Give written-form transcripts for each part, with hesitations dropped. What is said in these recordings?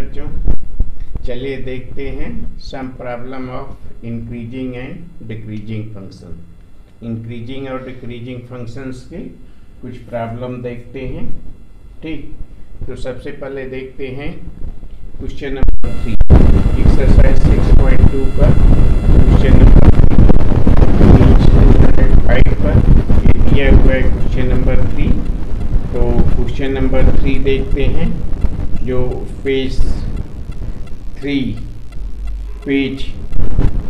बच्चों, चलिए देखते हैं some problem of increasing and decreasing function. Increasing और डिक्रीजिंग फंक्शंस के कुछ प्रॉब्लम देखते हैं। ठीक, तो सबसे पहले देखते हैं क्वेश्चन नंबर 3, एक्सरसाइज 6.2 का क्वेश्चन नंबर 5 पर ये दिया हुआ है क्वेश्चन नंबर 3। तो क्वेश्चन नंबर 3 देखते हैं जो पेज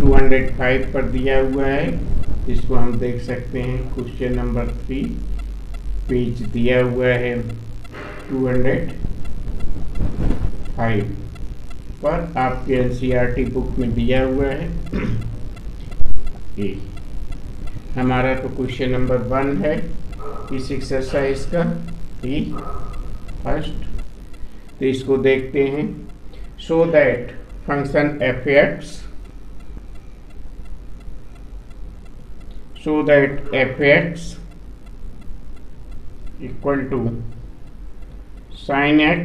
205 पर दिया हुआ है। इसको हम देख सकते हैं। क्वेश्चन नंबर 3 पेज दिया हुआ है 205 पर, आपके एनसीईआरटी बुक में दिया हुआ है। ये हमारा तो क्वेश्चन नंबर 1 है इस एक्सरसाइज का, ही फर्स्ट। तो इसको देखते हैं। So that function f x equal to sin x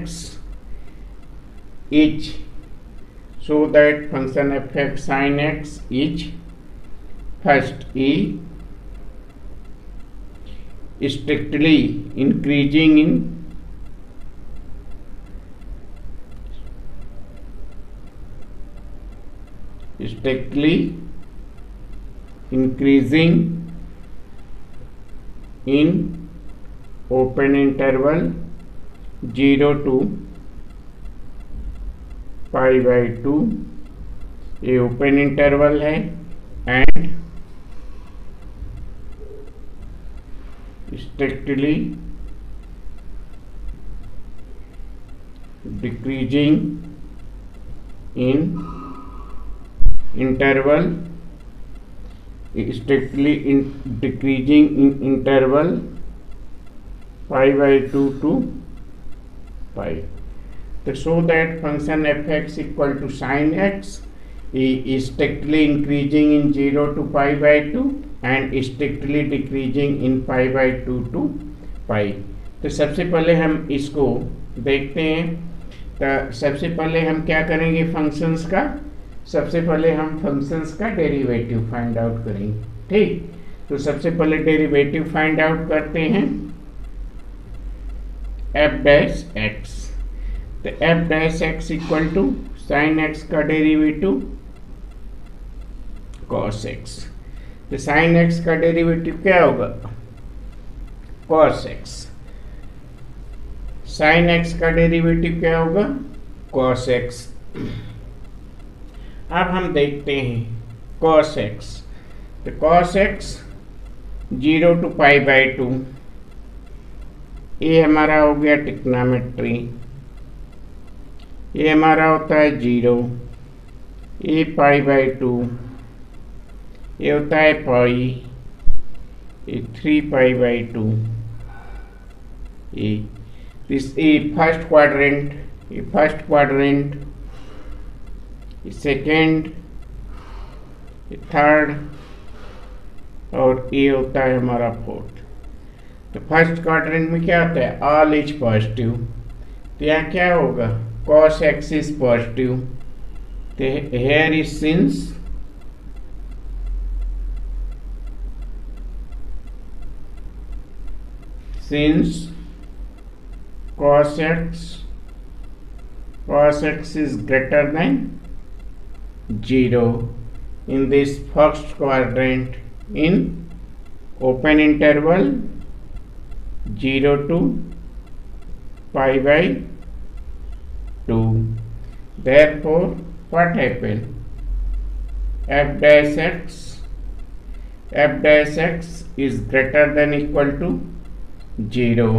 is, so that function f x sin x is first strictly increasing in open interval 0 to π/2, ये ओपन इंटरवल है, and strictly decreasing in interval π/2 to π। तो so that function f(x) equal to sin x is strictly increasing in 0 to π/2 and strictly decreasing in π/2 to π। तो सबसे पहले हम इसको देखते हैं। तो सबसे पहले हम क्या करेंगे, फंक्शंस का, सबसे पहले हम फंक्शंस का डेरिवेटिव फाइंड आउट करेंगे। ठीक, तो सबसे पहले डेरिवेटिव फाइंड आउट करते हैं f'(x). तो f'(x) equal to sine x का डेरिवेटिव cos x। तो साइन x का डेरिवेटिव क्या होगा, cos x। साइन x का डेरिवेटिव क्या होगा, cos x। अब हम देखते हैं cos x। तो cos x 0 to π/2, ये हमारा हो गया ट्रिग्नोमेट्री, ये हमारा होता है 0, ये π/2, ये होता है पाई, ये 3π/2, ये फर्स्ट क्वाड्रेंट, ये सेकेंड, ये थर्ड, और ये होता है हमारा फोर्थ। तो फर्स्ट क्वाड्रेंट में क्या होता है, ऑल इज पॉजिटिव। तो यहाँ क्या होगा, cos x इज पॉजिटिव। तो here is since cos x is greater than 0 in this first quadrant in open interval 0 to π/2, therefore what happened, f'(x) is greater than equal to 0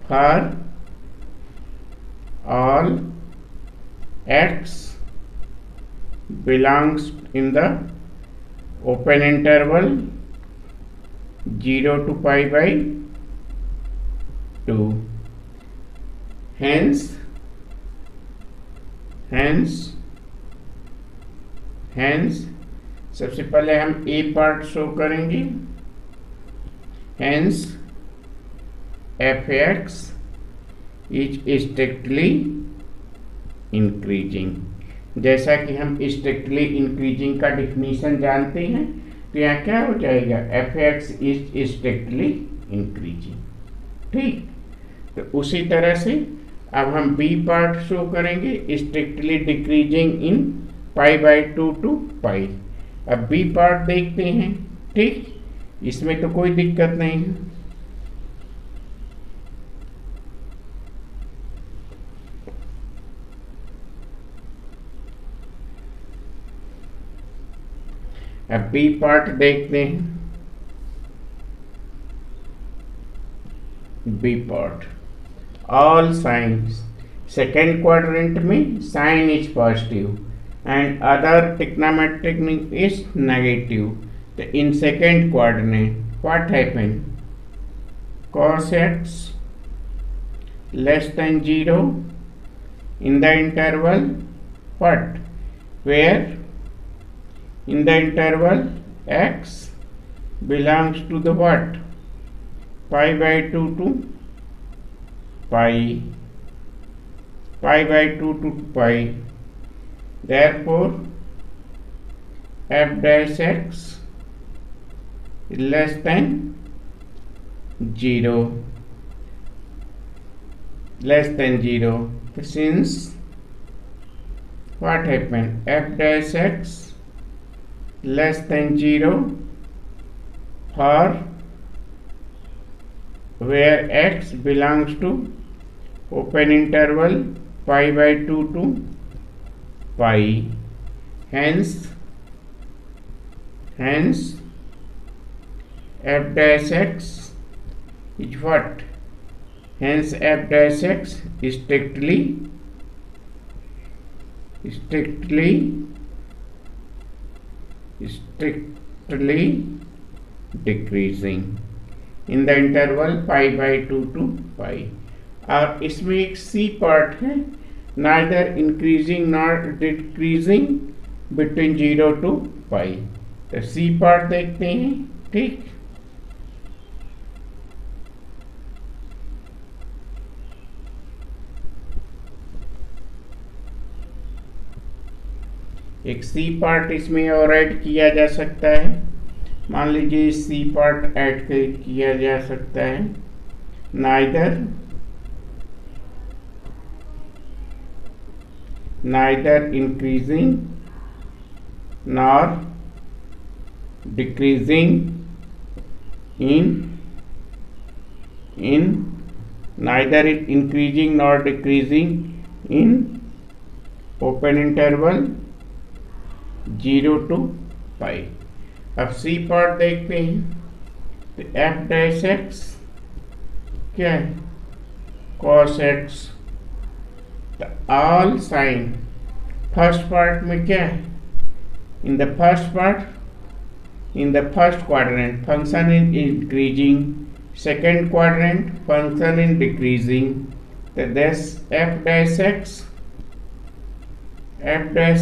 for all x belongs in the open interval 0 to π/2। hence सबसे पहले हम ए part show करेंगे। hence f(x) is strictly increasing. जैसा कि हम strictly increasing का definition जानते हैं, तो यहाँ क्या हो जाएगा, F X is strictly increasing. ठीक, तो उसी तरह से अब हम बी पार्ट शो करेंगे, स्ट्रिक्टली डिक्रीजिंग इन π/2 टू पाई। अब बी पार्ट देखते हैं। ठीक, इसमें तो कोई दिक्कत नहीं है। अब बी पार्ट देखते हैं। B part, all science, second quadrant में sine is positive and other trigonometric is negative. So in second quadrant what happened, cos x less than 0 in the interval what, where in the interval x belongs to the what, π/2 to π/2 to pi. Therefore f dash x is less than 0, since what happened, f dash x less than 0 for where x belongs to open interval π/2 to pi. Hence f dash x is what, hence f dash x is strictly decreasing in the interval π/2 to pi. और इसमें एक C part है, neither increasing nor decreasing between 0 to pi. तो C part देखते हैं। ठीक, एक C part इसमें और ऐड किया जा सकता है। मान लीजिए सी पार्ट ऐड किया जा सकता है, neither increasing nor decreasing in neither increasing nor decreasing in open interval 0 to pi. अब सी पार्ट देखते हैं, तो f dash x क्या है, cos x। All sine, first part में क्या है, in the first quadrant function in increasing, second quadrant function in decreasing. तो this f dash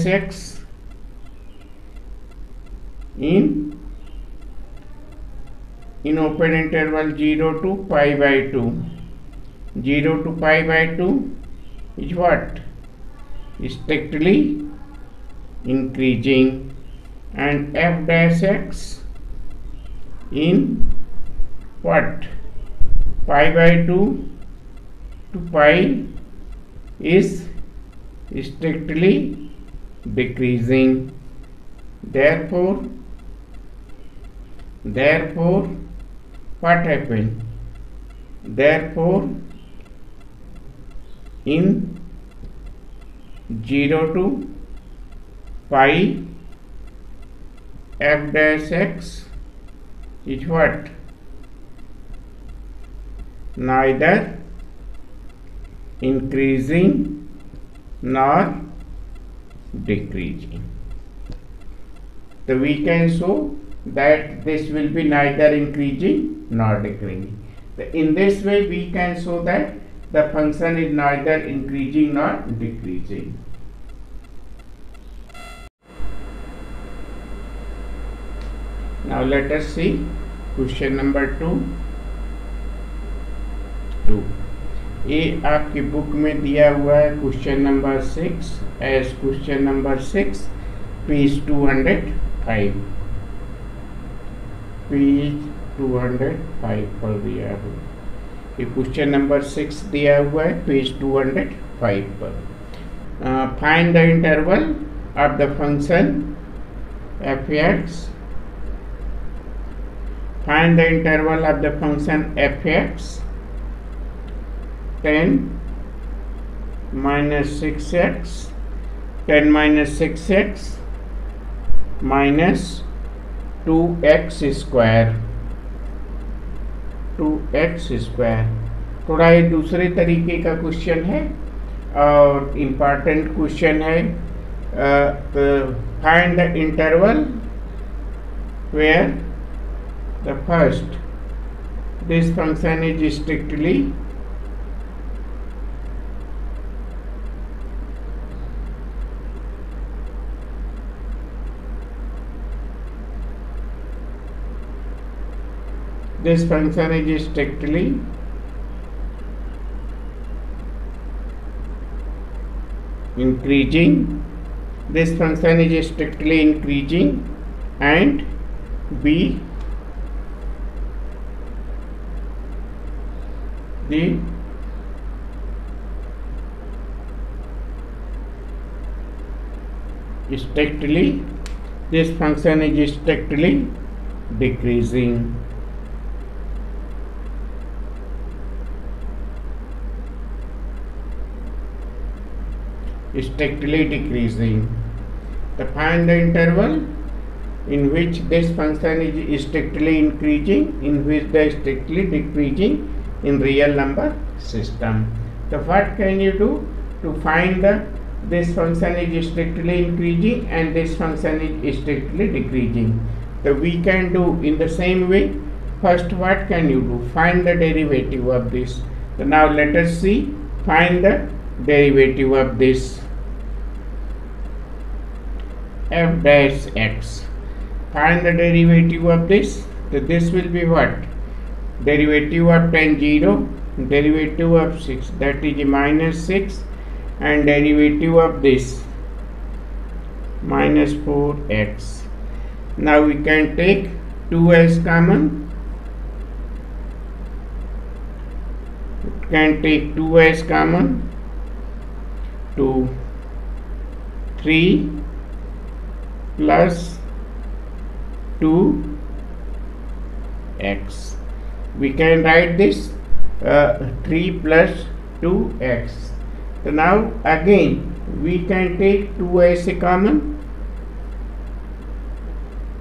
x in open interval 0 to π/2, 0 to π/2 is what, strictly increasing, and f dash x in what, π/2 to pi is strictly decreasing. Therefore what happened, therefore in 0 to pi f dash x is what, neither increasing nor decreasing. So we can show that this will be neither increasing nor decreasing. So in this way we can show that the function is neither increasing nor decreasing. Now let us see question number 2. ये आपकी book में दिया हुआ है question number 6 as question number 6 page 205 page 205 पर दिया हुआ है। ये क्वेश्चन नंबर 6 दिया हुआ है पेज 205 पर। Find the interval of the function f(x). Find the interval of the function f(x). 10 minus 6x, 10 minus 6x minus 2x square, 2x square। थोड़ा ये दूसरे तरीके का क्वेश्चन है और इम्पॉर्टेंट क्वेश्चन है। Find the interval where the first this function is strictly increasing, this function is strictly increasing, and b the strictly this function is strictly decreasing, strictly decreasing। To find the interval in which this function is strictly increasing, in which the strictly decreasing in real number system। So what can you do to find the this function is strictly increasing and this function is strictly decreasing? So we can do in the same way. First, what can you do? Find the derivative of this. So now let us see, find the derivative of this f dash x. Find the derivative of this. So this will be what? Derivative of tan 0, derivative of 6, that is minus 6, and derivative of this minus 4x. Now we can take 2 as common. We can take 2 as common. 2, 3 plus 2x. We can write this 3 plus 2x. So now again we can take 2 as a common.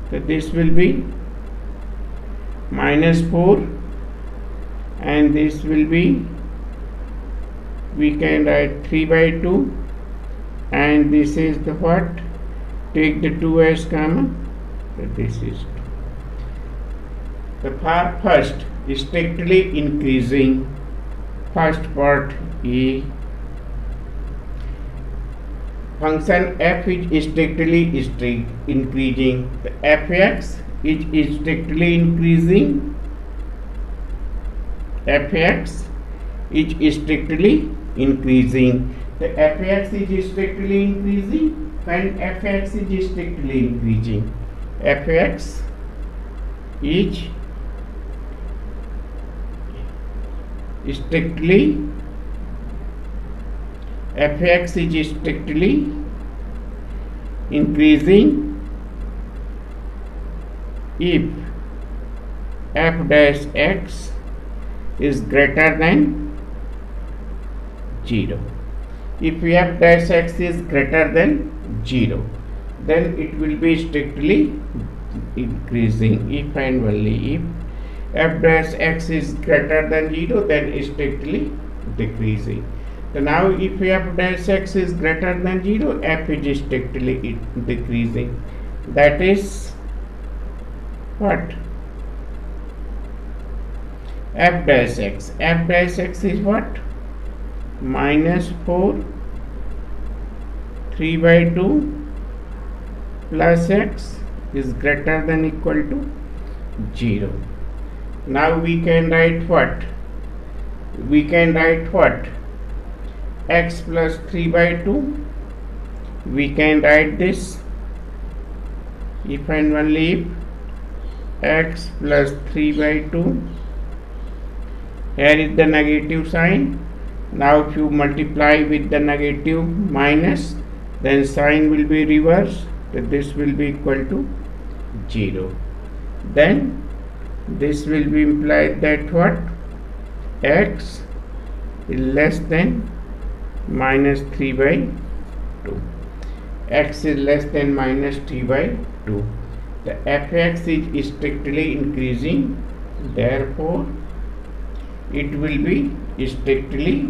So this will be minus 4, and this will be, we can write 3 by 2, and this is the what? Take the 2 as common. So this is 2. The first strictly increasing, first part A, function f is strictly increasing, the f(x) is strictly increasing, f(x) is strictly increasing, the f(x) is strictly increasing, when f(x) is strictly increasing, f(x) is strictly, f(x) is strictly increasing if f dash x is greater than 0. If f dash x is greater than 0, then it will be strictly increasing. If and only if f dash x is greater than 0, then strictly decreasing. So now if f dash x is greater than 0, f is strictly decreasing. That is what? F dash x. F dash x is what? Minus 4, 3 by 2 plus x is greater than equal to 0. Now we can write what? we can write what? X plus 3 by 2. We can write this if and only if x plus 3 by 2. Here is the negative sign. Now if you multiply with the negative minus, then sign will be reversed. So this will be equal to 0. Then this will be implied that what? X is less than minus 3 by 2. X is less than minus 3 by 2. The fx is strictly increasing, therefore it will be strictly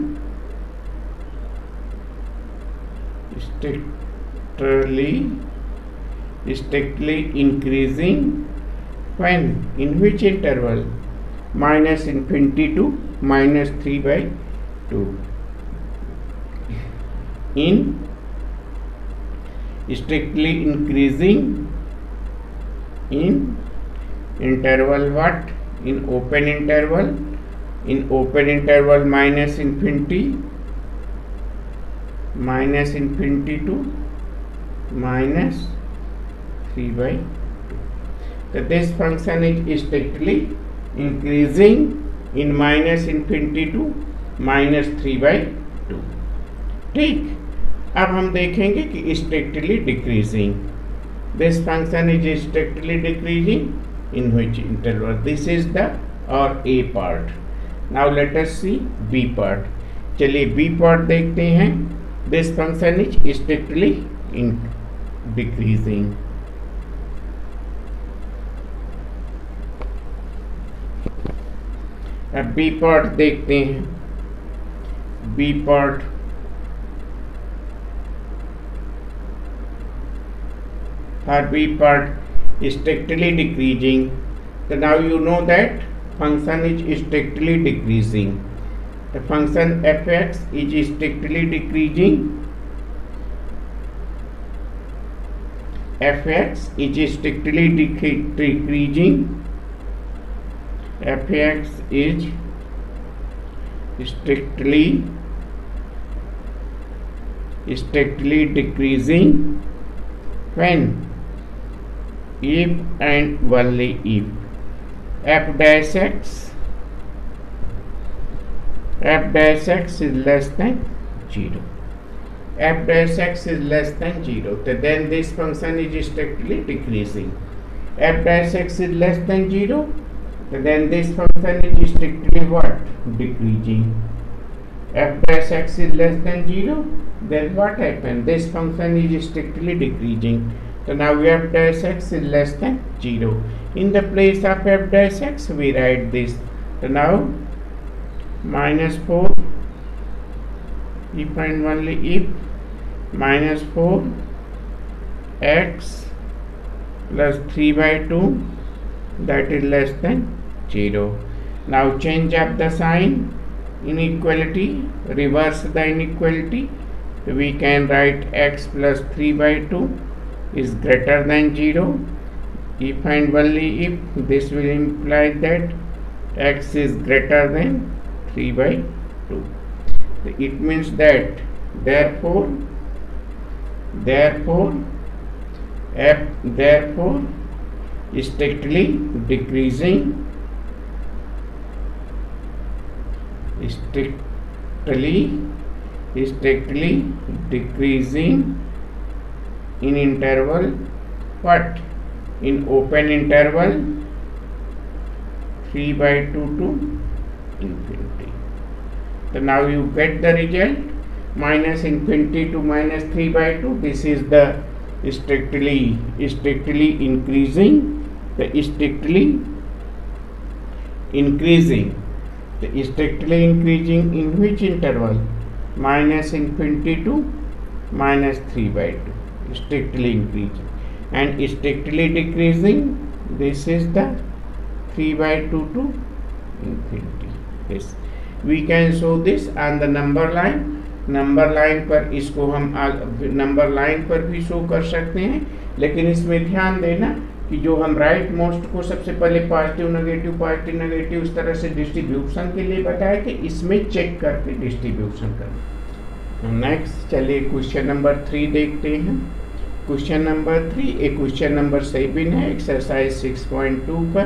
increasing when? In which interval? Minus infinity to minus 3 by 2. In strictly increasing in interval what? In open interval. In open interval minus infinity to minus 3 by 2. So this function is strictly increasing in minus infinity to minus 3/2। ठीक, अब हम देखेंगे कि strictly decreasing, this function is strictly decreasing in which interval, this is the और A part. Now let us see B part. चलिए B part देखते हैं। This function is strictly in decreasing. अब बी पार्ट देखते हैं। B part for b part strictly decreasing, so now you know that function is strictly decreasing. The function fx is strictly decreasing, fx is strictly decreasing, fx is strictly decreasing when if and only if f dash x is less than 0, f dash x is less than 0, so then this function is strictly decreasing. F dash x is less than 0, so then this function is strictly what? Decreasing. F dash x is less than 0, then what happens? This function is strictly decreasing. So now f dash x is less than 0. In the place of f dash x we write this. So now minus 4 if and only if minus 4 x plus 3/2 that is less than 0. Now change up the sign, inequality, reverse the inequality. So we can write x plus 3/2 is greater than 0 if and only if this will imply that x is greater than 3/2. So it means that therefore strictly decreasing in interval what? In open interval 3/2 to infinity. So now you get the result, minus infinity to minus 3/2. This is the strictly increasing, the strictly increasing in which interval? Minus infinity to minus 3/2. Strictly increasing, and strictly decreasing, this is the 3/2 to infinity. Yes, we can show this on the number line. Number line पर इसको हम number line पर भी show कर सकते हैं, लेकिन इसमें ध्यान देना कि जो हम राइट मोस्ट को सबसे पहले पॉजिटिव नेगेटिव इस तरह से डिस्ट्रीब्यूशन के लिए बताया कि इसमें चेक करके डिस्ट्रीब्यूशन करना। नेक्स्ट चलिए क्वेश्चन नंबर 3 देखते हैं। क्वेश्चन नंबर 3 एक क्वेश्चन नंबर 7 है, एक्सरसाइज 6.2 का।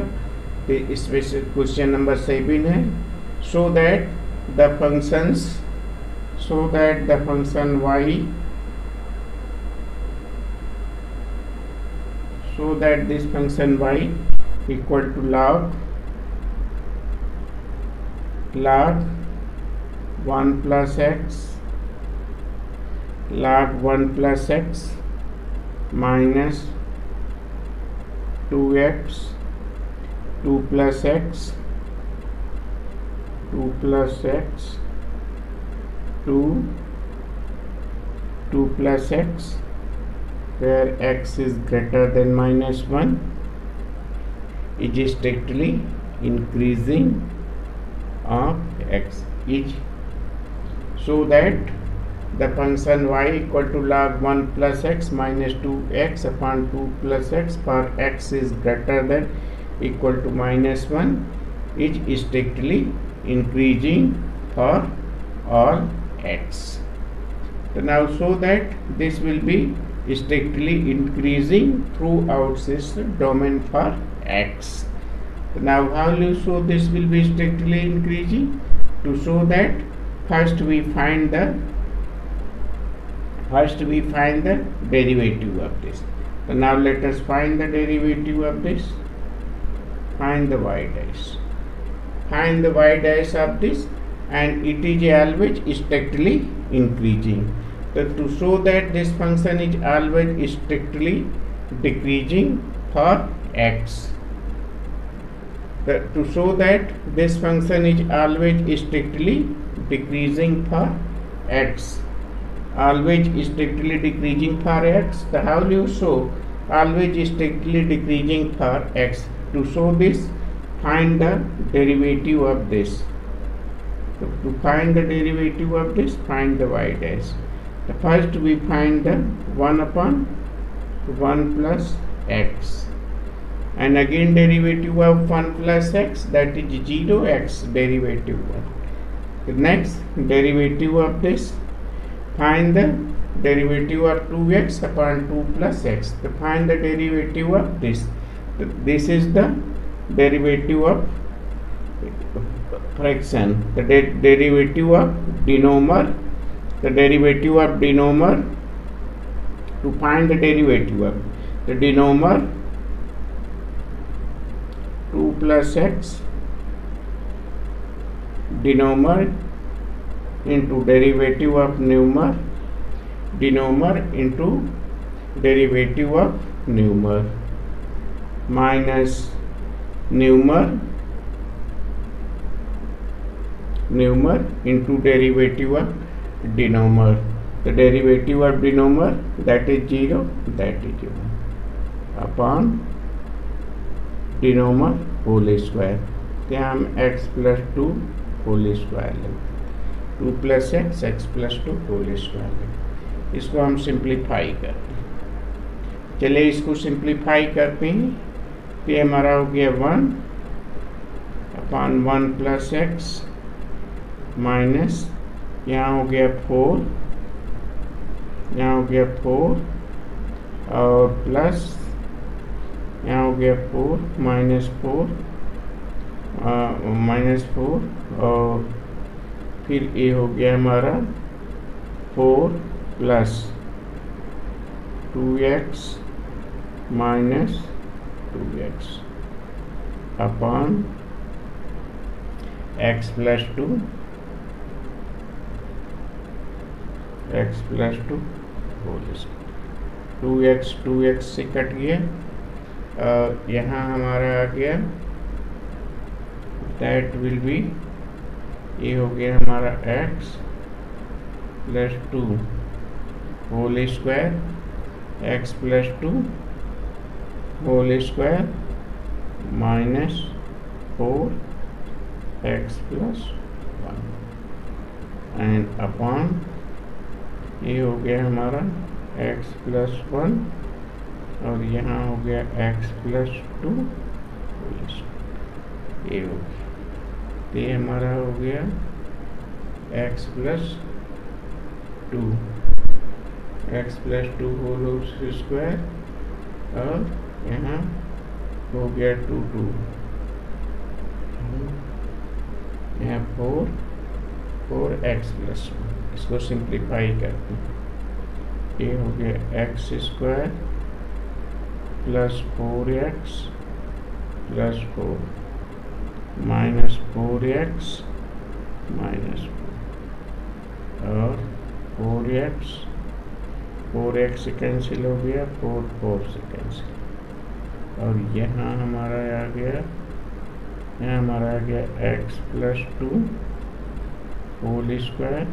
तो इसमें से क्वेश्चन नंबर 7 है, so that the function y, so that this function y equal to log 1 plus x minus 2x 2 plus x 2 plus x where x is greater than -1 is strictly increasing of x is, so that the function y equal to log 1 plus x minus 2x upon 2 plus x for x is greater than equal to -1 is strictly increasing for all x. So now show that this will be strictly increasing throughout this domain for x. So now how will you show this will be strictly increasing? To show that first we find the derivative of this. So now let us find the derivative of this. Find the y dash. Find the y dash of this, and it is always strictly increasing. So to show that this function is always strictly decreasing for x. To show that this function is always strictly decreasing for x. Always strictly decreasing for x. So how do you show always strictly decreasing for x? To show this, find the derivative of this. So to find the derivative of this, find the y dash. First we find the 1 upon 1 plus x, and again derivative of 1 plus x, that is 0x derivative 1. The next derivative of this, find the derivative of 2x upon 2 plus x. To find the derivative of this, this is the derivative of fraction, the derivative of denominator. The derivative of denominator, to find the derivative of the denominator 2 plus x denominator into derivative of numerator, denominator into derivative of numerator, minus numerator into derivative of denominator. The derivative of denominator, that is 0, upon denominator whole square. यहाँ हम x plus 2 whole square लेंगे, 2 plus x plus 2 whole square लेंगे। इसको हम simplify करते हैं। चलिए इसको सिंप्लीफाई करते हैं। तो ये हमारा हो गया 1 upon 1 plus x माइनस, यहाँ हो गया 4, यहाँ हो गया 4 और प्लस यहाँ हो गया 4 माइनस 4 और फिर ये हो गया हमारा 4 plus 2x minus 2x upon x plus 2 whole square. 2x से कट गया और यहाँ हमारा आ गया, दैट विल बी, ये हो गया हमारा x plus 2 whole square, x plus 2 whole square minus 4x plus 1 and upon ये हो गया हमारा x plus 1 और यहाँ हो गया x प्लस 2, ये हो गया, तो ये हमारा हो गया x plus 2, x plus 2 whole square, और यहाँ हो गया 2 2, यहाँ 4x प्लस 1, इसको सिंप्लीफाई करते हैं, ये हो गया x square plus 4x plus 4 minus 4x minus 4, और 4x से कैंसिल हो गया, 4 से कैंसिल, और यहाँ हमारा आ गया, यहाँ हमारा आ गया x plus 2 whole square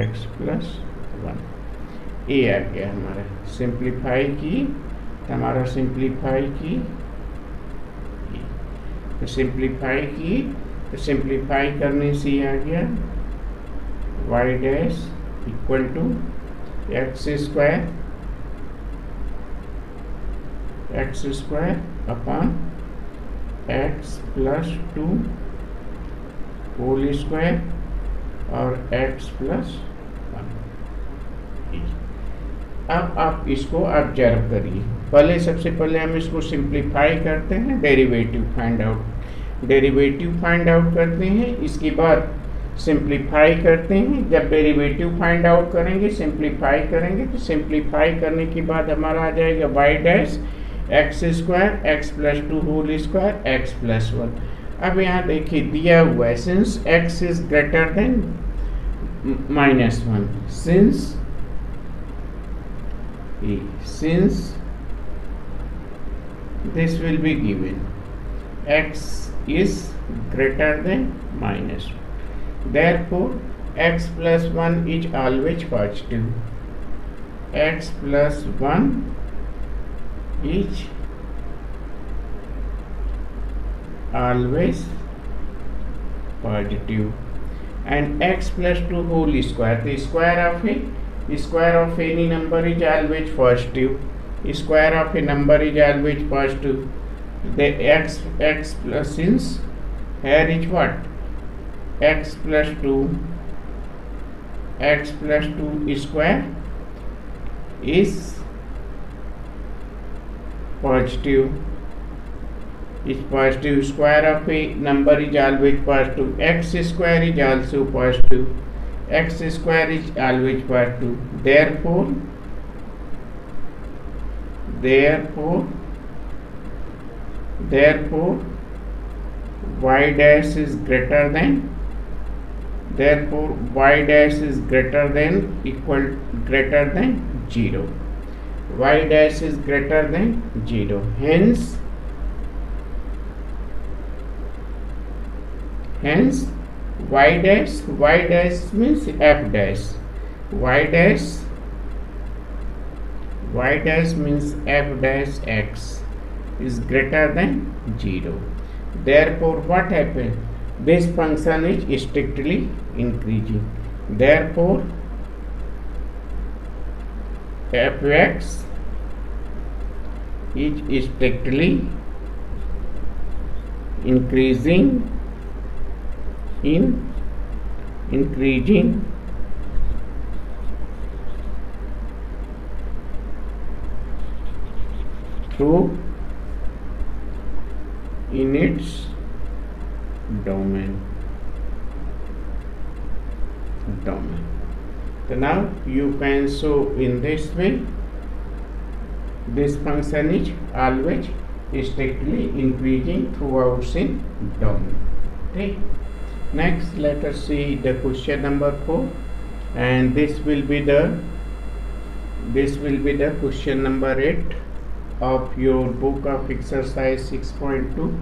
x plus 1, ये आ गया हमारा। सिंप्लीफाई की तो हमारा सिंप्लीफाई करने से आ गया y dash equal to x square upon x plus 2 whole square और x प्लस 1। अब आप इसको ऑब्जर्व करिए, पहले सबसे पहले हम इसको सिंप्लीफाई करते हैं, डेरिवेटिव फाइंड आउट करते हैं, इसके बाद सिंप्लीफाई करते हैं। जब डेरिवेटिव फाइंड आउट करेंगे, सिंप्लीफाई करेंगे, तो सिंप्लीफाई करने के बाद हमारा आ जाएगा y dash x square x plus 2 whole square x plus 1। अब यहाँ देखिए दिया हुआ है, since x is greater than -1, since this will be given x is greater than -1, therefore x plus 1 is always positive, x plus 1 is always positive, and x plus 2 whole square, the square of any number is always positive, square of a number is always positive, the x plus, since here is what, x plus 2 square is positive, square of a number is always positive, x square is also positive, x square is always positive, therefore y dash is greater than, greater than 0, y dash is greater than 0, hence y dash means f dash, y dash means f dash x is greater than 0, therefore what happened, this function is strictly increasing, therefore f(x) is strictly increasing through in its domain. So now you can show in this way, this function is always strictly increasing throughout in domain. Okay. Next, let us see the question number 4, and this will be the question number 8 of your book of exercise 6.2.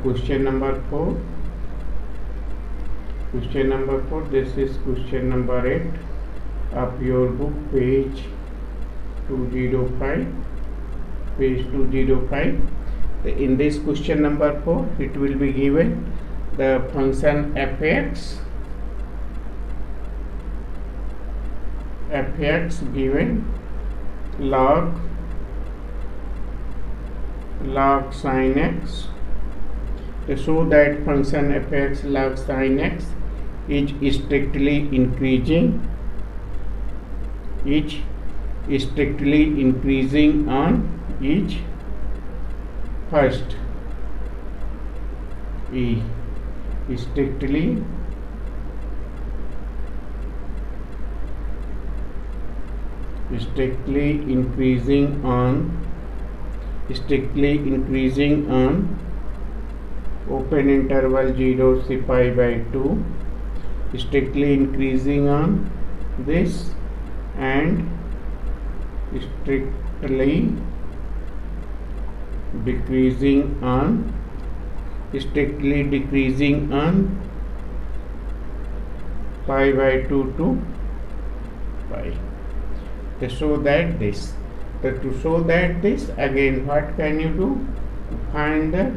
Question number 4. This is question number 8 of your book, page 205. In this question number 4, it will be given the function f(x) given log log sin x. To show that function fx log sin x is strictly increasing on each first e strictly increasing on open interval 0 to pi by 2, strictly increasing on this and strictly decreasing on pi by 2 to pi. To show that this, again what can you do? Find the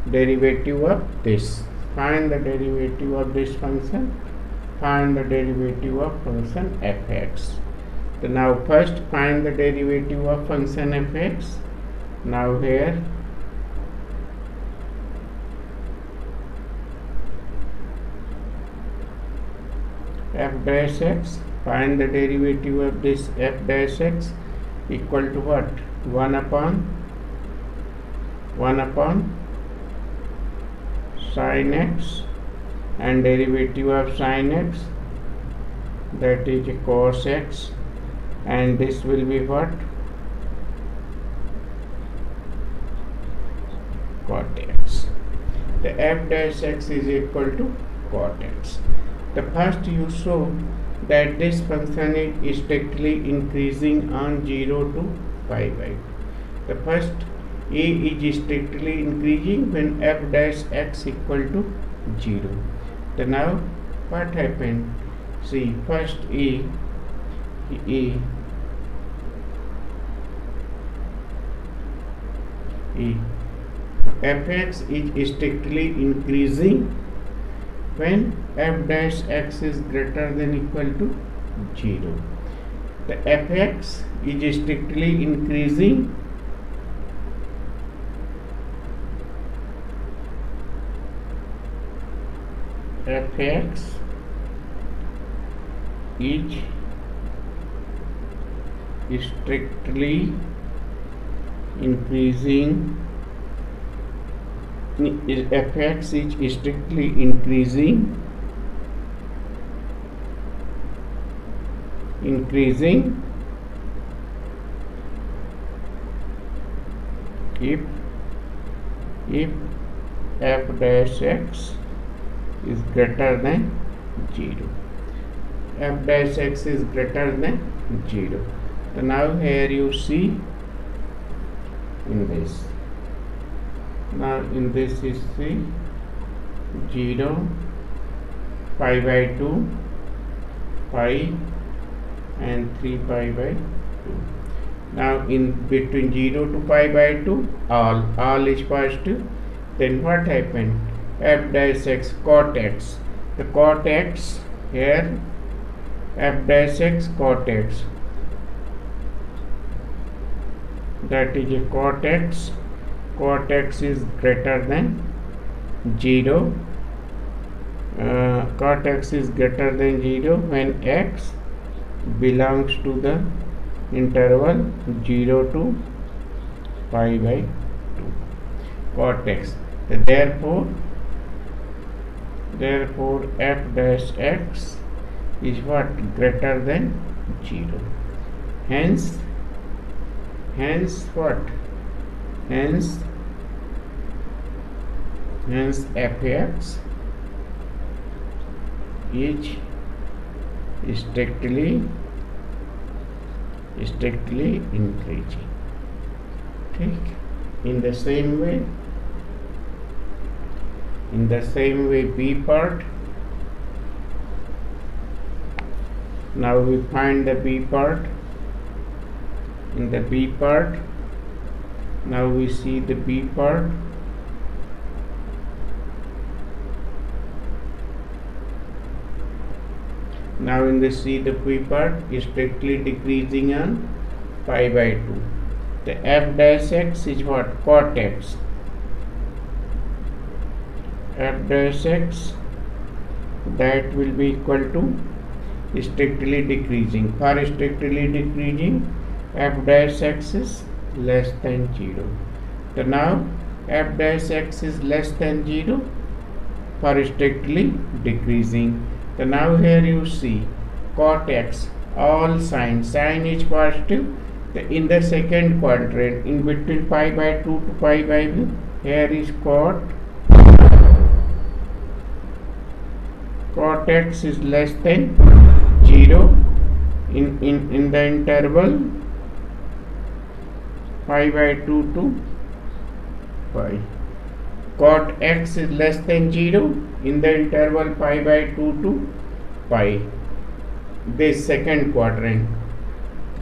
derivative of this. Find the derivative of this function. Find the derivative of function fx. So now first find the derivative of function fx. Now here f dash x, find the derivative of this f dash x equal to what? 1 upon sin x, and derivative of sin x, that is cos x, and this will be what? Cot x. The f dash x is equal to cot x. The first you show that this function is strictly increasing on 0 to pi by 2. The first a is strictly increasing when f dash x equal to 0. So now what happened? See, first fx is strictly increasing when f dash x is greater than equal to 0. The fx is strictly increasing fx is strictly increasing fx is strictly increasing if f dash x is greater than 0. F dash x is greater than 0. So now here you see in this. Now in this is 0, pi by 2, pi and 3 pi by 2. Now in between 0 to pi by 2, all is positive. Then what happened? F dash x cot x. The cot x here, f dash x cot x, that is a cot x. Cot x is greater than 0. Cot x is greater than 0 when x belongs to the interval 0 to pi by 2. Cot x. Therefore f dash x is what? Greater than 0. Hence what? Hence fx is strictly increasing. ठीक. In the same way b part. Now we find the b part. In the b part, now we see the b part. Now in the C, the b part is strictly decreasing on pi by 2. The f dash x is what? Cot x. F dash x, that will be equal to strictly decreasing. For strictly decreasing, f dash x is less than 0. So now f dash x is less than 0 for strictly decreasing. So now here you see cot x, all sign is positive. In the second quadrant, in between pi by 2 to pi by 2, here is cot x is less than 0 in the interval pi by 2 to pi. Cot x is less than 0 in the interval pi by 2 to pi. This second quadrant,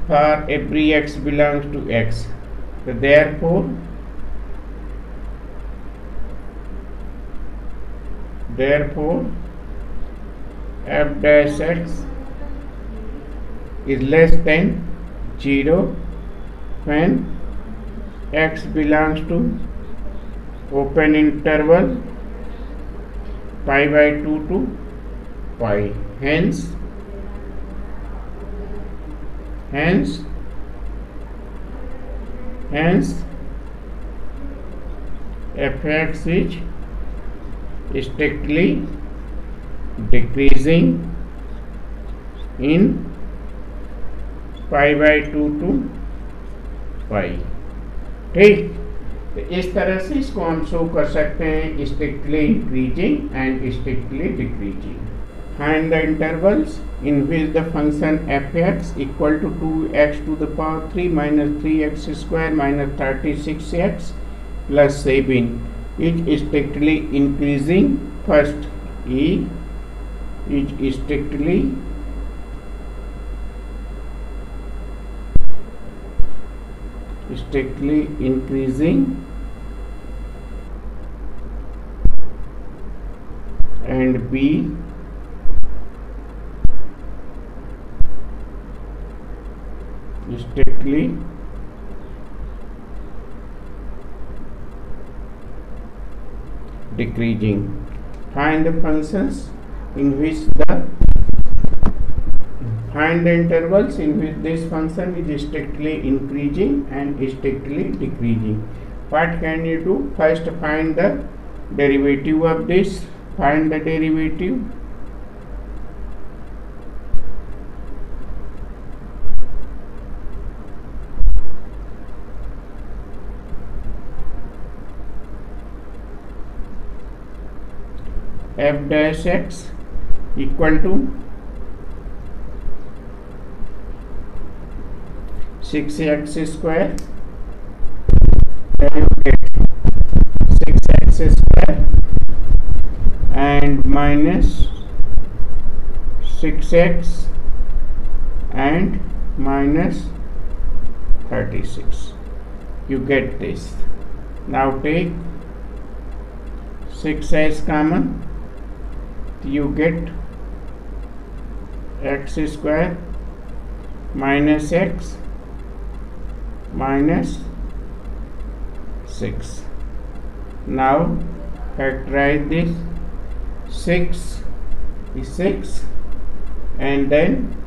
for every x belongs to x. So therefore f dash x is less than 0 when x belongs to open interval pi by 2 to pi. Hence f(x) is strictly decreasing in pi by 2 to pi. ठीक, तो इस तरह से इसको हम show कर सकते हैं strictly increasing and strictly decreasing. Find the intervals in which the function f(x) equal to 2x to the power 3 minus 3x square minus 36x plus 7 is strictly increasing. First E is strictly increasing and B strictly decreasing. Find the functions in which find the intervals in which this function is strictly increasing and strictly decreasing. What can you do? First find the derivative of this. Find the derivative. F dash x equal to 6x square, then you get 6x square and minus 6x and minus 36. You get this. Now take 6 as common. You get x square minus x minus 6. Now factorize this. 6 is 6 and then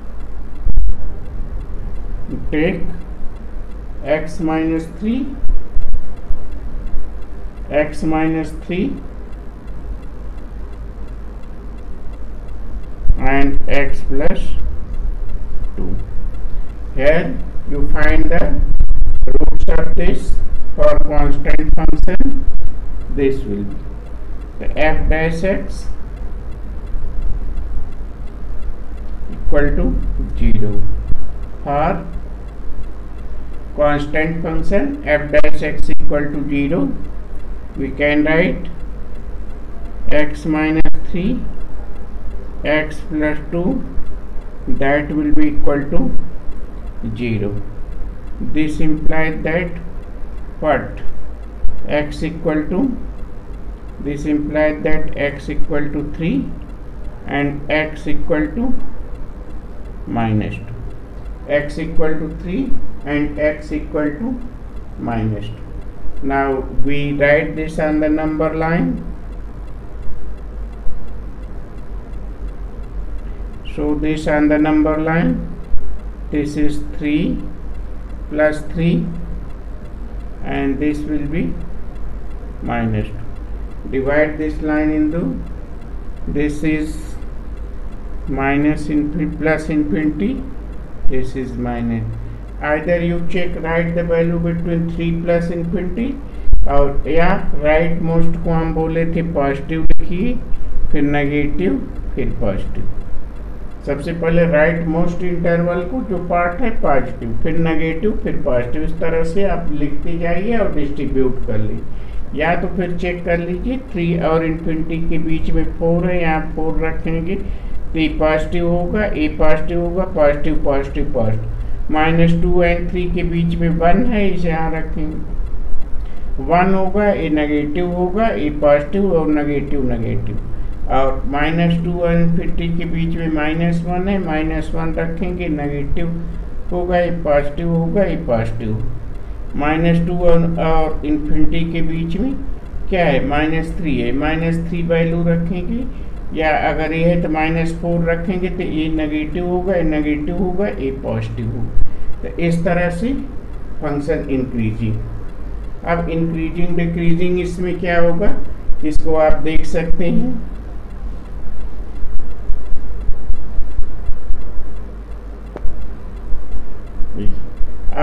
take x minus 3 and x plus 2. Here you find the roots of this for constant function. This will be the f dash x equal to 0. For constant function f dash x equal to 0, we can write x minus 3 x plus 2, that will be equal to 0. This implies that what? X equal to, this implies that x equal to 3 and x equal to minus 2. X equal to 3 and x equal to minus 2. Now we write this on the number line. So this on the number line, this is 3 plus 3 and this will be minus 2. Divide this line into, this is minus infinity plus infinity, this is minus. Either you check, write the value between 3 plus infinity और या right most को हम बोले थे positive लिखिए, फिर negative, फिर positive. सबसे पहले राइट मोस्ट इंटरवल को जो पार्ट है पॉजिटिव, फिर नेगेटिव, फिर पॉजिटिव। इस तरह से आप लिखते जाइए और डिस्ट्रीब्यूट कर लीजिए। या तो फिर चेक कर लीजिए 3 और इन्फिनिटी के बीच में 4 है, यहाँ 4 रखेंगे तो ये पॉजिटिव होगा, ये पॉजिटिव होगा, पॉजिटिव पॉजिटिव पॉजिटिव। -2 एंड 3 के बीच में 1 है, इसे यहाँ रखेंगे, 1 होगा, ये नेगेटिव होगा, ये पॉजिटिव और नेगेटिव नेगेटिव। और -2 और इन्फिनिटी के बीच में -1 है, -1 रखेंगे, नेगेटिव होगा, ये पॉजिटिव होगा, ये पॉजिटिव। -2 और इन्फिनिटी के बीच में क्या है, -3 है, -3 वैल्यू रखेंगे, या अगर ये है तो -4 रखेंगे तो ये नेगेटिव होगा, ये नेगेटिव होगा, ये पॉजिटिव होगा। तो इस तरह से फंक्शन इंक्रीजिंग। अब इंक्रीजिंग डिक्रीजिंग इसमें क्या होगा, इसको आप देख सकते हैं।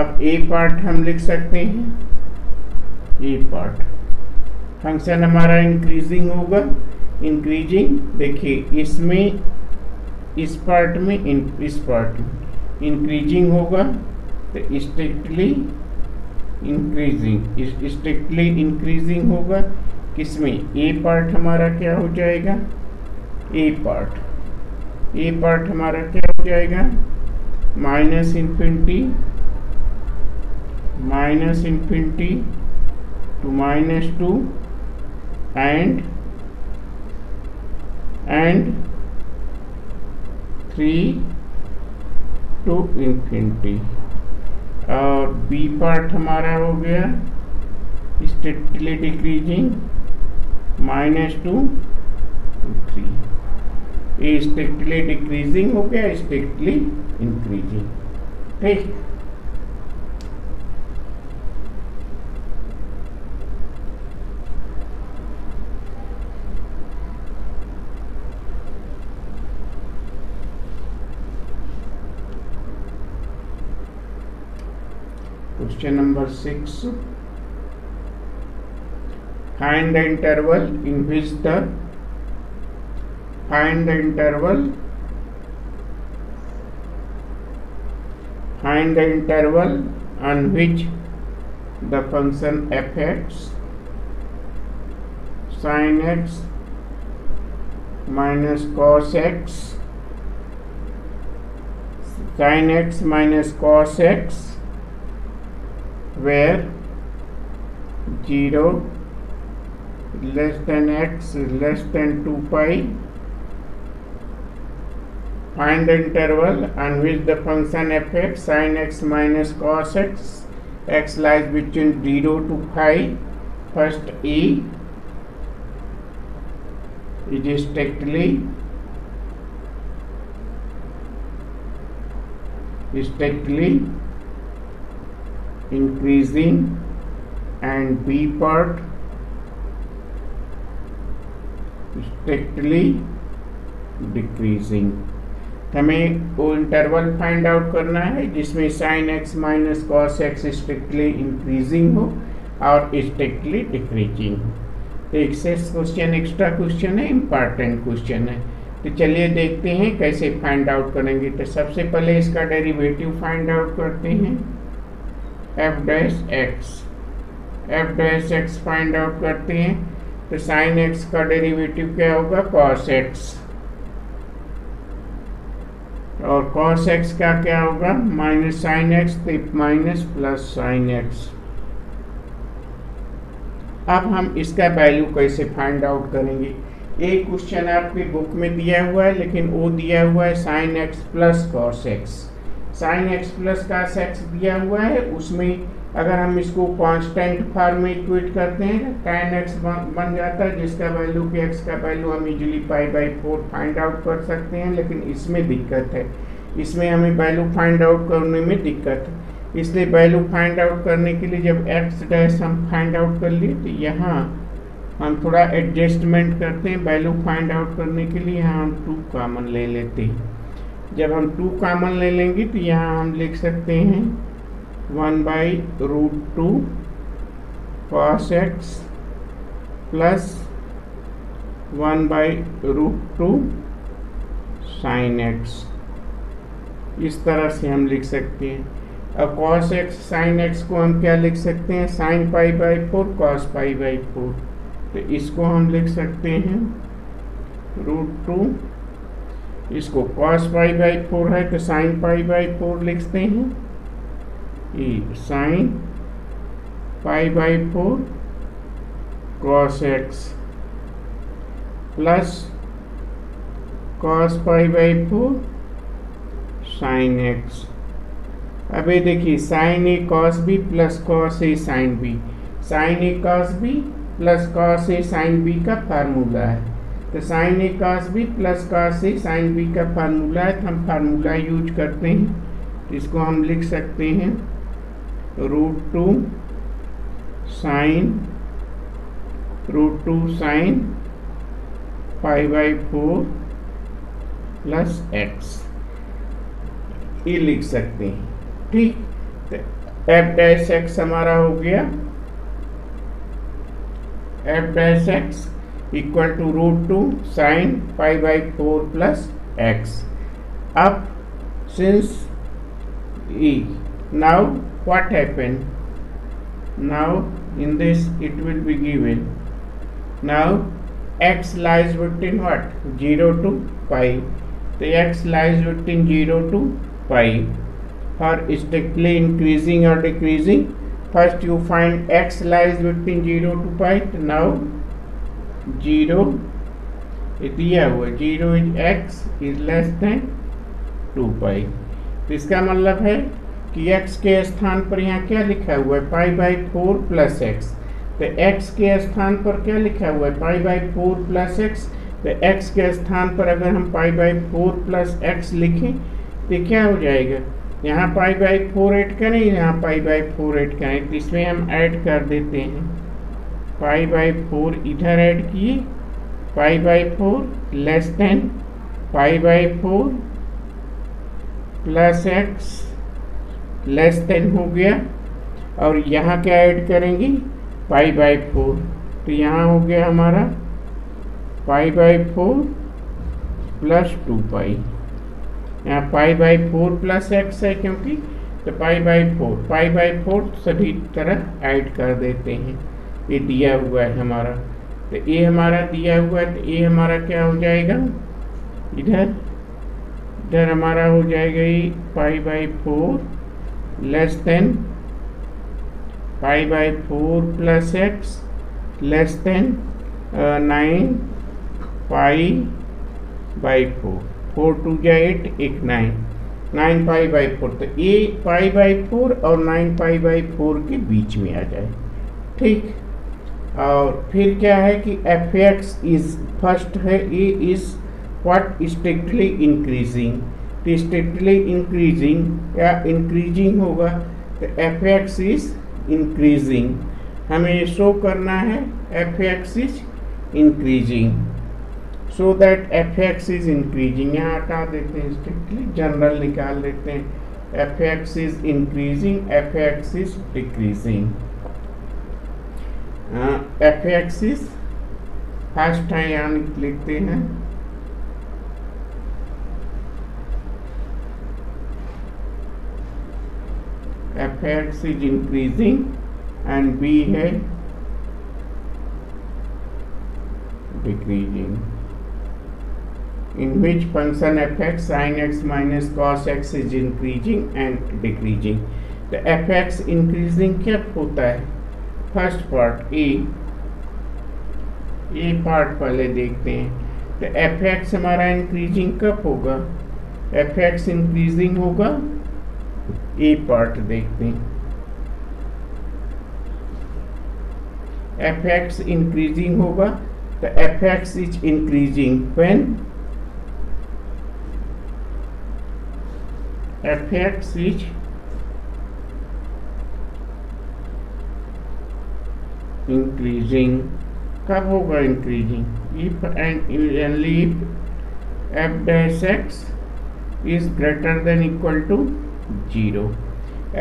अब ए पार्ट हम लिख सकते हैं, ए पार्ट फंक्शन हमारा इंक्रीजिंग होगा। इंक्रीजिंग देखिए इसमें, इस पार्ट में, इस पार्ट में इंक्रीजिंग होगा तो स्ट्रिक्टली इंक्रीजिंग, स्ट्रिक्टली इंक्रीजिंग होगा। किसमें, ए पार्ट हमारा क्या हो जाएगा, ए पार्ट हमारा क्या हो जाएगा, minus infinity to -2 and 3 to infinity। और बी पार्ट हमारा हो गया स्ट्रिक्टली डिक्रीजिंग -2 to 3। ये स्ट्रिक्टली डिक्रीजिंग हो गया, स्ट्रिक्टली इंक्रीजिंग। ठीक, Question number 6. Find the interval in which the find the interval on which the function f(x) sin x minus cos x sin x minus cos x where 0 less than x less than 2 pi। Find the interval on which the function f(x) sin x minus cos x lies between 0 to pi। First E is strictly increasing and B part strictly decreasing। हमें वो interval find out करना है जिसमें sin x minus cos x strictly increasing हो और strictly decreasing हो। तो question extra question है, इम्पॉर्टेंट क्वेश्चन है। तो चलिए देखते हैं कैसे फाइंड आउट करेंगे। तो सबसे पहले इसका डेरिवेटिव फाइंड आउट करते हैं, f dash x find out करते हैं। तो sin x का डेरिवेटिव क्या होगा, cos x, और cos x का क्या होगा, माइनस sin x, तो माइनस प्लस sin x। अब हम इसका वैल्यू कैसे फाइंड आउट करेंगे। एक क्वेश्चन आपकी बुक में दिया हुआ है, लेकिन वो दिया हुआ है sin x plus cos x। sin x plus cos x दिया हुआ है, उसमें अगर हम इसको कांस्टेंट फॉर्म में इक्वेट करते हैं tan x बन जाता है, जिसका वैल्यू कि x का वैल्यू हम इजीली π/4 फाइंड आउट कर सकते हैं। लेकिन इसमें दिक्कत है, इसमें हमें वैल्यू फाइंड आउट करने में दिक्कत है। इसलिए वैल्यू फाइंड आउट करने के लिए जब x डैश हम फाइंड आउट कर लिए तो यहाँ हम थोड़ा एडजस्टमेंट करते हैं। वैल्यू फाइंड आउट करने के लिए यहाँ हम 2 कॉमन ले लेते हैं। जब हम 2 कॉमन ले लेंगे तो यहाँ हम लिख सकते हैं 1/√2 cos x plus 1/√2 sin x। इस तरह से हम लिख सकते हैं। अब cos x sin x को हम क्या लिख सकते हैं, sin π/4 cos π/4। तो इसको हम लिख सकते हैं √2, इसको cos π/4 है तो sin π/4 लिखते हैं, ये sin π/4 cos x plus cos π/4 sin x। अब ये देखिए sin a cos b plus cos a sin b, sin a cos b plus cos a sin b का फार्मूला है। तो sin a cos b plus cos a sin b का formula है, तो हम फार्मूला यूज करते हैं। तो इसको हम लिख सकते हैं √2 sin π/4 प्लस x, ये लिख सकते हैं। ठीक, तो f डैश x हमारा हो गया f dash x equal to √2 sin π/4 plus x। अब since e, now what happened, now in this it will be given, now x lies between what, 0 to pi। तो x lies between 0 to pi for strictly increasing or decreasing। First you find x lies between 0 to pi। now 0 दिया हुआ 0 is x is less than 2 pi। तो इसका मतलब है कि x के स्थान पर यहाँ क्या लिखा हुआ है, π/4 प्लस x। तो x के स्थान पर क्या लिखा हुआ है, π/4 प्लस x। तो x के स्थान पर अगर हम π/4 प्लस x लिखें तो क्या हो जाएगा, यहाँ π/4 ऐड करें, यहाँ π/4 ऐड करें, तो इसमें हम ऐड कर देते हैं। π/4 इधर ऐड किए, π/4 less than π/4 plus x less than हो गया, और यहाँ क्या ऐड करेंगे, π/4। तो यहाँ हो गया हमारा π/4 प्लस 2 पाई, यहाँ π/4 प्लस x है क्योंकि, तो π/4 सभी तरह ऐड कर देते हैं। ये दिया हुआ है हमारा, तो ये हमारा दिया हुआ है, तो ये हमारा क्या हो जाएगा, इधर हमारा हो जाएगा ये π/4 less than π/4 plus x less than 9 π/4, 4 2 जा 8 1 9 π/4। तो ये π/4 और 9 π/4 के बीच में आ जाए। ठीक, और फिर क्या है कि f(x) इज फर्स्ट है, ए इज व्हाट, स्ट्रिक्टली इंक्रीजिंग। तो स्ट्रिक्टली इंक्रीजिंग या इंक्रीजिंग होगा, तो f(x) इज इंक्रीजिंग। हमें ये शो करना है f(x) is increasing, so that f(x) is increasing. यहाँ हटा देते हैं, स्ट्रिक्टली जनरल निकाल देते हैं, f(x) is increasing, f(x) is decreasing. f(x) is first है, यहाँ लिखते हैं f(x) is increasing and b है decreasing. in which function f(x) sin x minus cos x is increasing and decreasing। तो f(x) increasing क्या होता है, फर्स्ट पार्ट ए पार्ट पहले देखते हैं। तो f(x) हमारा इंक्रीजिंग कब होगा, f(x) इंक्रीजिंग होगा, ए पार्ट देखते हैं। एफ एक्स इंक्रीजिंग होगा, तो F X is increasing when F X is increasing. कब होगा increasing? If and only if F dash x is greater than equal to 0,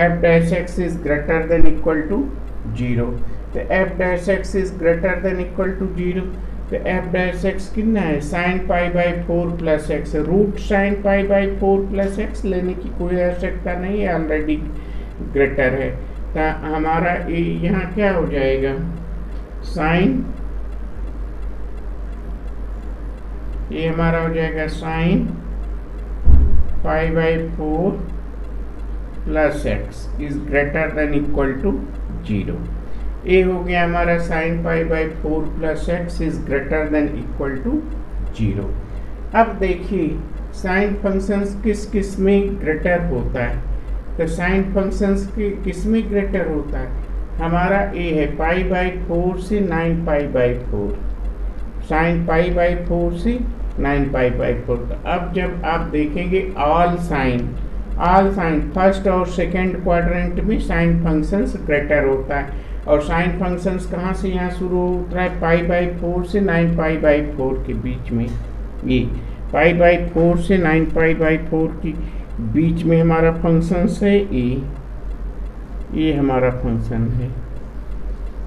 f dash x is greater than equal to 0, तो f dash x is greater than equal to 0, तो f dash x कितना है? sin pi by 4 plus x, root sine pi by 4 plus x लेने की कोई आवश्यकता नहीं है, ऑलरेडी ग्रेटर है। तो हमारा यहाँ क्या हो जाएगा? साइन, ये हमारा हो जाएगा sine pi by 4 plus x is greater than equal to 0। ये हो गया हमारा sine pi by 4 plus x is greater than equal to 0। अब देखिए साइन फंक्शंस किस किस में ग्रेटर होता है, तो साइन फंक्शंस किस में ग्रेटर होता है? हमारा ए है पाई बाई 4 से 9 पाई बाई 4, साइन पाई बाई 4 से 9 पाई बाई 4। तो अब जब आप देखेंगे ऑल साइन फर्स्ट और सेकंड क्वाड्रेंट में साइन फंक्शंस ग्रेटर होता है, और साइन फंक्शंस कहाँ से यहाँ शुरू होता है? पाई बाई 4 से 9 पाई बाई 4 के बीच में, ये पाई बाई 4 से 9 पाई बाई 4 के बीच में हमारा फंक्शंस है ये हमारा फंक्शन है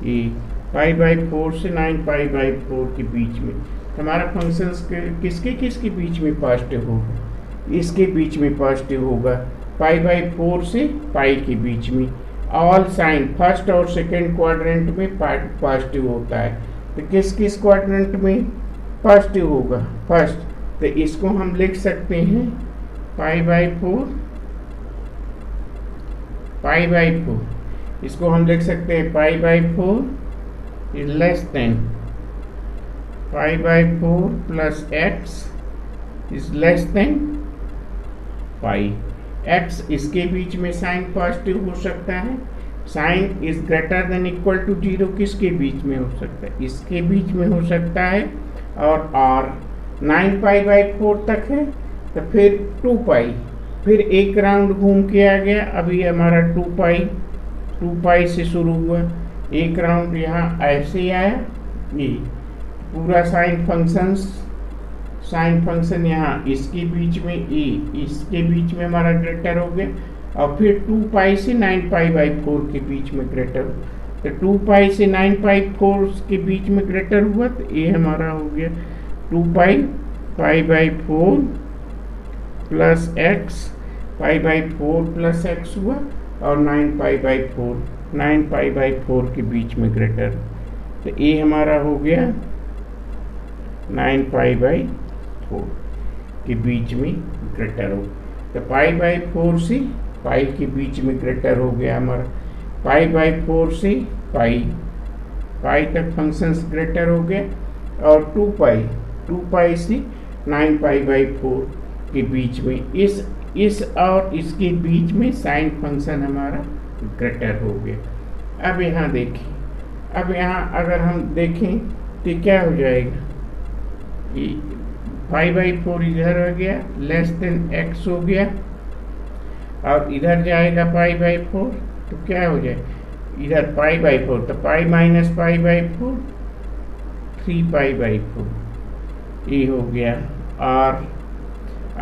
ये पाई बाई 4 से 9 पाई बाई 4 के बीच में। हमारा फंक्शंस किसके बीच में पॉजिटिव होगा? इसके बीच में पॉजिटिव होगा, पाई बाई 4 से पाई के बीच में। ऑल साइन फर्स्ट और सेकंड क्वाड्रेंट में पॉजिटिव होता है, तो किस क्वाड्रेंट में पॉजिटिव होगा? फर्स्ट, तो इसको हम लिख सकते हैं पाई बाई 4, इसको हम लिख सकते हैं pi by 4 is less than pi by 4 plus x is less than pi. X इसके बीच में साइन पॉजिटिव हो सकता है, sine is greater than equal to 0 किसके बीच में हो सकता है? इसके बीच में हो सकता है, और 9 पाई बाई 4 तक है, तो फिर 2 पाई, फिर एक राउंड घूम के आ गया, अभी हमारा 2 पाई से शुरू हुआ, एक राउंड यहाँ ऐसे आया, ये पूरा साइन फंक्शन यहाँ इसके बीच में इसके बीच में हमारा ग्रेटर हो गया, और फिर 2 पाई से 9 पाई बाई 4 के बीच में ग्रेटर हो, तो 2 पाई से 9 पाई 4 के बीच में ग्रेटर हुआ, तो ये हमारा हो गया 2 पाई by 4 plus x, pi by 4 plus x हुआ, और 9 पाई बाई 4 के बीच में ग्रेटर, तो ये हमारा हो गया 9 पाई बाई 4 के बीच में ग्रेटर हो, तो पाई बाई 4 से पाई के बीच में ग्रेटर हो गया हमारा, पाई बाई 4 से पाई तक फंक्शंस ग्रेटर हो गए, और 2 पाई से 9 पाई बाई 4 के बीच में इस और इसके बीच में साइन फंक्शन हमारा ग्रेटर हो गया। अब यहाँ देखिए, अब यहाँ अगर हम देखें तो क्या हो जाएगा? 5 बाई 4 इधर हो गया, लेस देन एक्स हो गया, और इधर जाएगा पाई बाई 4, तो क्या हो जाए? इधर पाई बाई 4, तो पाई minus pi by 4 3 pi by 4 ये हो गया। और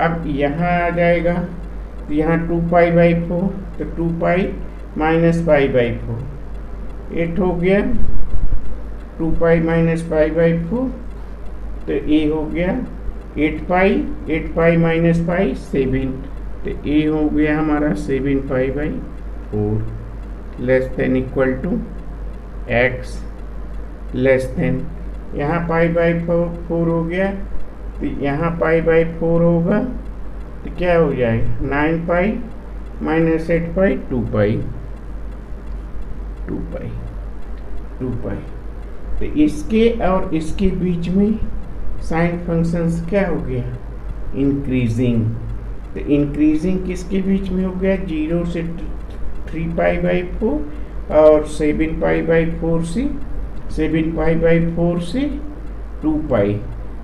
अब यहाँ आ जाएगा, तो यहाँ 2 पाई बाई 4, तो 2 पाई माइनस पाई बाई 4 8 हो गया, 2 पाई माइनस पाई बाई 4, तो ये हो गया 8 पाई माइनस पाई 7, तो ये हो गया हमारा 7 pi by 4 less than equal to x less than, यहाँ पाई बाई 4 हो गया, तो यहाँ पाई बाई 4 होगा, तो क्या हो जाएगा? 9 पाई माइनस 8 पाई 2 पाई, तो इसके और इसके बीच में साइन फंक्शंस क्या हो गया? इंक्रीजिंग। तो इंक्रीजिंग किसके बीच में हो गया? 0 से 3 पाई बाई 4 और 7 पाई बाई 4 से 7 पाई बाई 4 से 2 पाई।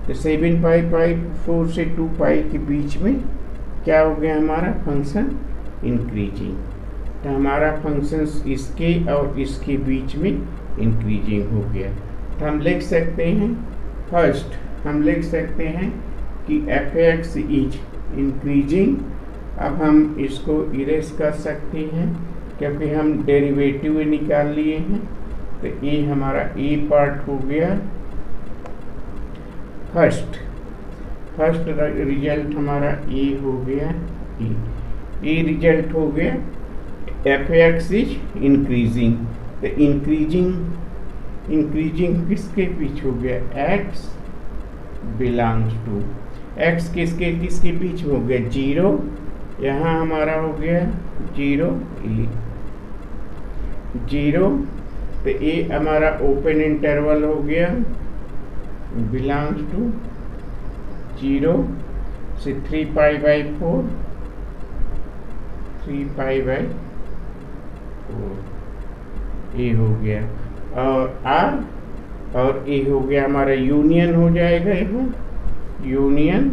तो 7 पाई बाई 4 से 2 पाई के बीच में क्या हो गया हमारा फंक्शन इंक्रीजिंग। तो हमारा फंक्शन इसके और इसके बीच में इंक्रीजिंग हो गया। तो हम लिख सकते हैं, फर्स्ट हम लिख सकते हैं कि एफ एक्स इज इंक्रीजिंग। अब हम इसको इरेज कर सकते हैं क्योंकि हम डेरिवेटिव निकाल लिए हैं। तो ये हमारा ए पार्ट हो गया। फर्स्ट रिजल्ट हमारा ए हो गया, ए रिजल्ट हो गया एफ एक्स इज इंक्रीजिंग। तो इंक्रीजिंग किसके बीच हो गया, एक्स बिलोंग्स टू, एक्स किसके किसके बीच हो गया, 0, यहाँ हमारा हो गया 0 0। तो ए हमारा ओपन इंटरवल हो गया, बिलोंग्स टू 0 से 3 पाई बाई 4, 3 पाई बाई 4 ए हो गया। और आर और ए हो गया हमारा यूनियन हो जाएगा, यहाँ यूनियन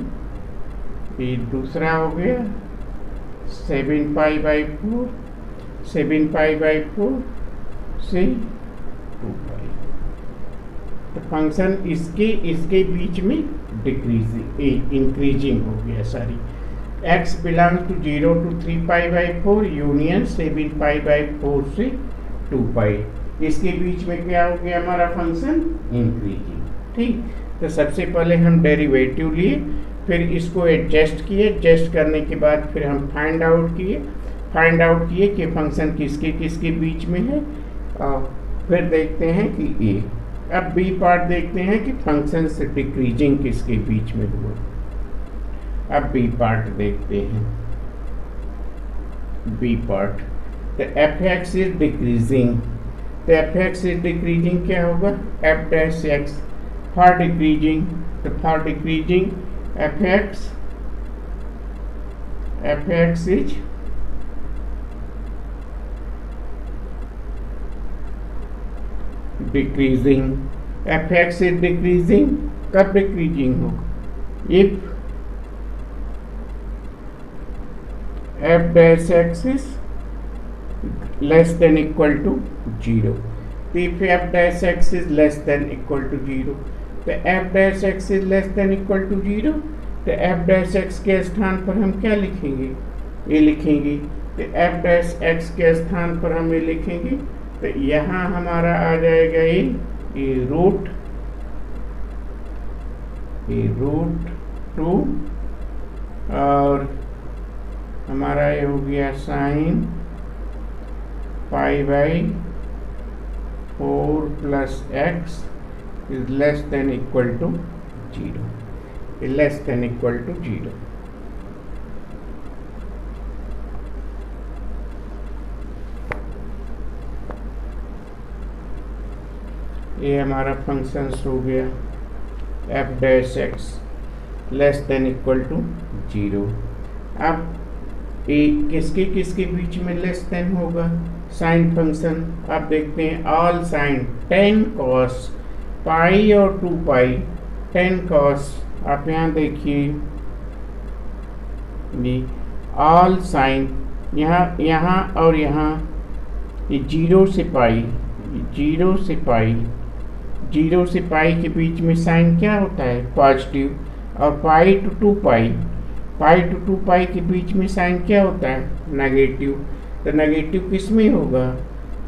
ए दूसरा हो गया 7 पाई बाई 4, 7 पाई बाई 4 से 2 पाई। तो फंक्शन इसके बीच में डिक्रीजिंग इंक्रीजिंग हो गया, sorry, x belongs to 0 to 3 pi by 4 union 7 pi by 4 से 2 पाई। इसके बीच में क्या हो गया हमारा फंक्शन इंक्रीजिंग। ठीक, तो सबसे पहले हम डेरिवेटिव लिए, फिर इसको एडजस्ट किए, एडजस्ट करने के बाद फिर हम फाइंड आउट किए कि फंक्शन किसके किसके बीच में है। और फिर देखते हैं कि ए। अब बी पार्ट देखते हैं कि फंक्शन से डिक्रीजिंग किसके बीच में हुआ। अब बी पार्ट देखते हैं, बी पार्ट। तो एफ एक्स इज डिक्रीजिंग, तो एफ एक्स इज डिक्रीजिंग क्या होगा, F dash X for decreasing. तो for decreasing F X is decreasing, F X is decreasing. कब डिक्रीजिंग होगा, if F dash X is less than equal to 0। तो if F dash X is less than equal to 0, तो F dash X is less than equal to 0, तो F dash x के स्थान पर हम क्या लिखेंगे, ये लिखेंगे। तो एफ डैश एक्स के स्थान पर हम ये लिखेंगे। तो यहाँ हमारा आ जाएगा ये रूट 2 और हमारा ये हो गया sine pi by 4 plus x is less than equal to 0, less than equal to 0। ये हमारा फंक्शन हो गया f dash x less than equal to 0। अब ये किसके किसके बीच में लेस देन होगा, साइन फंक्शन। अब देखते हैं ऑल साइन 10 कॉस पाई और 2 पाई, 10 कॉस। आप यहाँ देखिए ये ऑल साइन, यहाँ और यहाँ ये 0 से पाई, 0 से पाई के बीच में साइन क्या होता है, पॉजिटिव। और पाई टू 2 पाई के बीच में साइन क्या होता है, नेगेटिव। तो नेगेटिव किस में होगा,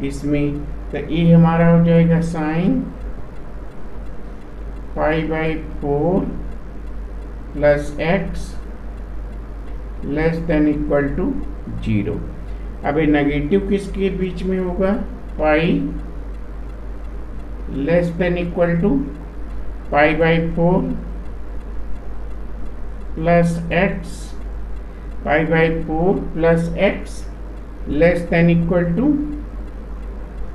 इसमें। तो ये हमारा हो जाएगा sine pi by 4 plus x less than equal to 0। अब ये नेगेटिव किसके बीच में होगा, pi less than equal to pi by 4 plus x, pi by 4 plus x less than equal to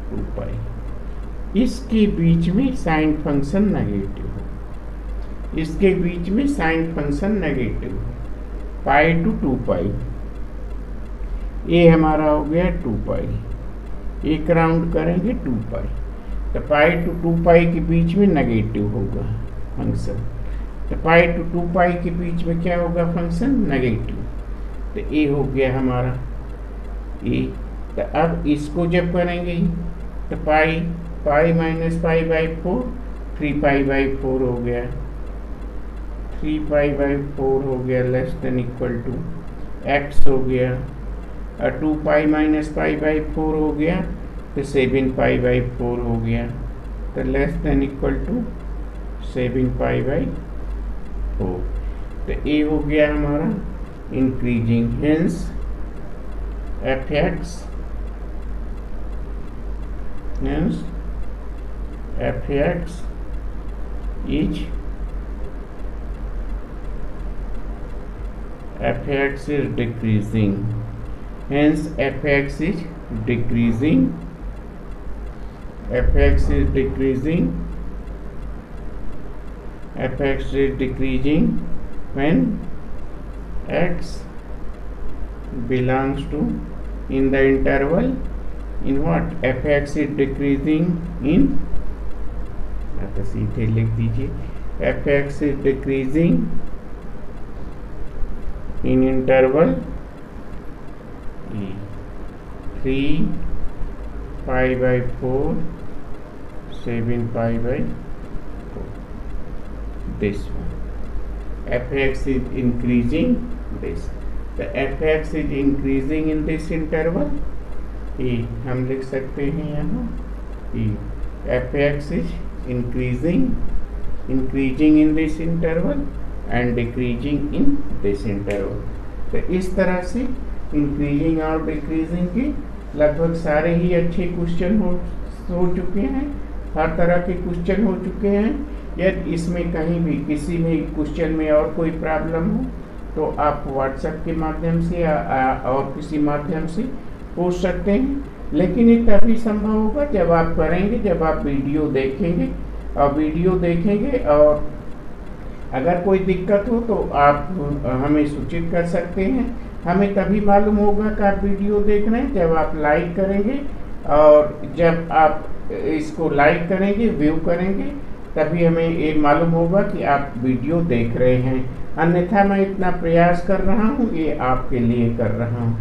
2 pi. इसके बीच में साइन फंक्शन नेगेटिव है, इसके बीच में साइन फंक्शन नेगेटिव है, पाई टू 2 पाई। ये हमारा हो गया 2 पाई, एक राउंड करेंगे 2 पाई। तो पाई टू 2 पाई के बीच में नेगेटिव होगा फंक्शन, तो पाई टू 2 पाई के बीच में क्या होगा फंक्शन नेगेटिव। तो ए हो गया हमारा ए। तो अब इसको जब करेंगे तो pi pi minus pi by 4 3 pi by 4 हो गया, 3 पाई बाई 4 हो गया less than equal to X हो गया, और 2 पाई माइनस पाई बाई 4 हो गया तो 7 पाई बाई 4 हो गया, तो less than equal to 7 pi by 4। तो ए हो गया हमारा increasing, hence f x is decreasing, hence fx is decreasing, fx is decreasing when x belongs to in the interval in what, fx is decreasing in, तो सीधे लिख दीजिए, fx is decreasing in interval 3 pi by 4 7 pi by 4, this one fx is increasing this, the fx is increasing in this interval, ये हम लिख सकते हैं यहाँ, fx is increasing in this interval and decreasing in this interval। तो इस तरह से इंक्रीजिंग और डिक्रीजिंग के लगभग सारे ही अच्छे क्वेश्चन हो चुके हैं, हर तरह के क्वेश्चन हो चुके हैं। यदि इसमें कहीं भी किसी में क्वेश्चन में और कोई प्रॉब्लम हो तो आप व्हाट्सएप के माध्यम से या और किसी माध्यम से पूछ सकते हैं, लेकिन ये तभी संभव होगा जब आप करेंगे, जब आप वीडियो देखेंगे, और अगर कोई दिक्कत हो तो आप हमें सूचित कर सकते हैं। हमें तभी मालूम होगा कि आप वीडियो देख रहे हैं जब आप लाइक करेंगे, और जब आप इसको लाइक करेंगे, व्यू करेंगे, तभी हमें ये मालूम होगा कि आप वीडियो देख रहे हैं। अन्यथा मैं इतना प्रयास कर रहा हूँ, ये आपके लिए कर रहा हूँ।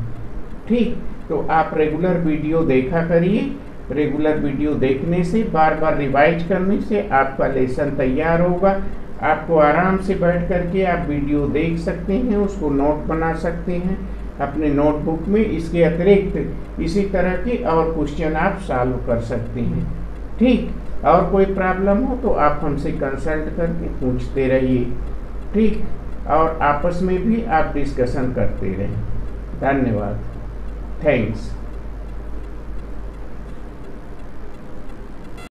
ठीक, तो आप रेगुलर वीडियो देखा करिए। रेगुलर वीडियो देखने से, बार बार रिवाइज करने से आपका लेसन तैयार होगा। आपको आराम से बैठ करके आप वीडियो देख सकते हैं, उसको नोट बना सकते हैं अपने नोटबुक में। इसके अतिरिक्त इसी तरह के और क्वेश्चन आप सॉल्व कर सकते हैं। ठीक, और कोई प्रॉब्लम हो तो आप हमसे कंसल्ट करके पूछते रहिए। ठीक, और आपस में भी आप डिस्कशन करते रहें। धन्यवाद, थैंक्स।